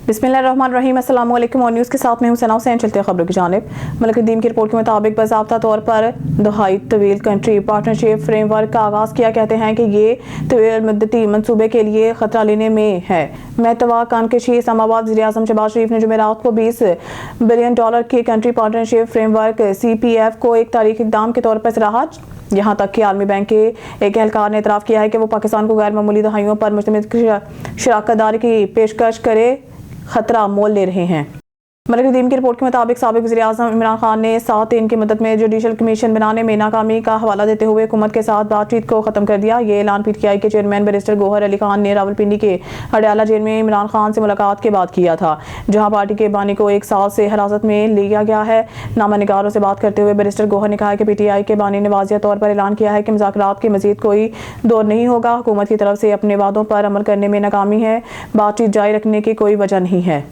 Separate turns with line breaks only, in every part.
बिस्मिल्लाहिर्रहमानिर्रहीम। अस्सलाम वालेकुम। और न्यूज़ के साथ में हूं सना हुसैन। चलते हैं खबरों की जानिब। मलिक नदीम की रिपोर्ट के मुताबिक बाज़ाब्ता तौर पर दहाई तवील कंट्री पार्टनरशिप फ्रेमवर्क का आगाज़ किया। कहते हैं कि ये तवील मुद्दती मनसूबे के लिए खतरा लेने में है। महतवा कानकशी इस्लामाबाद। वज़ीर-ए-आज़म शहबाज शरीफ ने जुमेरात को $20 बिलियन के कंट्री पार्टनरशिप फ्रेमवर्क CPF को एक तारीखी इक़दाम के तौर पर सराहा। यहाँ तक कि आलमी बैंक के एक एहलकार ने इतराफ़ किया है कि वो पाकिस्तान को गैर मामूली दहाइयों पर मुश्तमिल शराकतदारी की पेशकश करे खतरा मोल ले रहे हैं। मलिक नदीम की रिपोर्ट के मुताबिक साबिक़ वज़ीर-ए-आज़म इमरान खान ने 7 दिन की मदद में जुडिशल कमीशन बनाने में नाकामी का हवाला देते हुए हुकूमत के साथ बातचीत को ख़त्म कर दिया। ये ऐलान PTI के चेयरमैन बैरिस्टर गौहर अली खान ने रावलपिंडी के अडयाला जेल में इमरान खान से मुलाकात के बाद किया था, जहाँ पार्टी के बानी को 1 साल से हिरासत में लिया गया है। नामा निगारों से बात करते हुए बैरिस्टर गौहर ने कहा कि PTI के बानी ने वाज़िया तौर पर ऐलान किया है कि मुज़ाकरात के मज़ीद कोई दौर नहीं होगा। हुकूमत की तरफ से अपने वादों पर अमल करने में नाकामी है। बातचीत जारी रखने की कोई वजह नहीं है।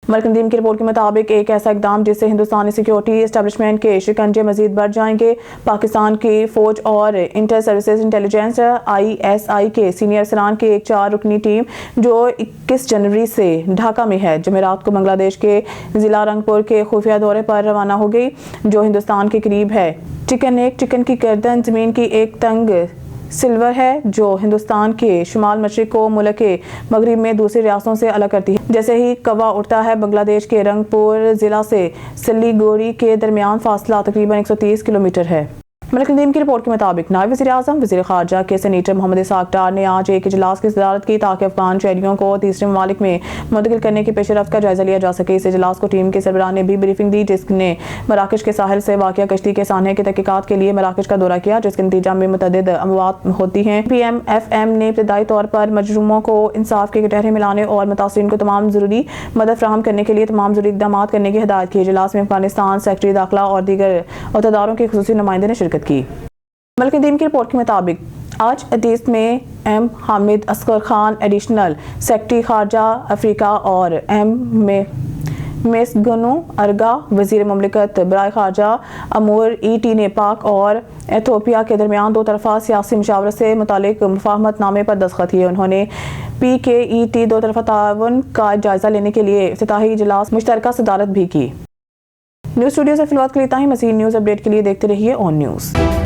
मलिक नदीम की रिपोर्ट के मुताबिक एक ऐसा इकदाम जिससे हिंदुस्तानी सिक्योरिटी एस्टेब्लिशमेंट के शिकंजे मजीद बढ़ जाएंगे। पाकिस्तान की फौज और इंटर सर्विसेज इंटेलिजेंस ISI के सीनियर अफसरान की एक 4 रुकनी टीम जो 21 जनवरी से ढाका में है, जमेरात को बांग्लादेश के जिला रंगपुर के खुफिया दौरे पर रवाना हो गई, जो हिंदुस्तान के करीब है। चिकन की गर्दन जमीन की एक तंग सिल्वर है, जो हिंदुस्तान के शुमाल मशरिक को मुल्क के मगरिब में दूसरी रियासतों से अलग करती है। जैसे ही कवा उठता है, बांग्लादेश के रंगपुर जिला से सिल्लीगुड़ी के दरमियान फासला तकरीबन 130 किलोमीटर है। मलिक नदीम की रिपोर्ट के मुताबिक नायब वज़ीर-ए-आज़म वज़ीर ख़ारजा के सेनेटर मोहम्मद इसाक डार ने आज एक इजलास की सदारत की ताकि अफगान शहरियों को तीसरे ममालिक में मुंतकिल करने की पेशरफ्त का जायजा लिया जा सके। इस इजलास को टीम के सरबराह ने भी ब्रीफिंग दी, जिसने मराकश के साहिल से वाक़िया कश्ती के सानहे की तहकीकात के लिए मराकश का दौरा किया, जिसके नतीजा में मुतअद्दिद अमवात होती हैं। PMFM ने इब्तदाई तौर पर मजरूमों को इंसाफ के कटहरे मिलाने और मुतासिरीन को तमाम ज़रूरी मदद फराहम करने के लिए तमाम ज़रूरी इक़दामात करने की हिदायत की। इजलास में अफगानिस्तान सेक्रेटरी दाखिला और दीगर अहदेदारों के खुसूसी नुमाइंदे ने शिरकत की। मलिक नदीम की रिपोर्ट के मुताबिक आज अदीस में M Hamid Asghar Khan additional secretary खारजा अफ्रीका और M मेसगनू अरगा वज़ीर ममलिकत बराए खारजा अमूर ET ने पाक और एथोपिया के दरमियान 2 तरफ़ा सियासी मुशावरत से मुतालिक मुफाहमत नामे पर दस्तखत किए। उन्होंने PKET 2 तरफ़ा ताउन का जायजा लेने के लिए इफ्तिताही इजलास मुश्तरका सदारत भी की। न्यूज़ स्टूडियो से फिलहाल के लिए इतना ही। मज़ीद न्यूज़ अपडेट के लिए देखते रहिए ऑन न्यूज़।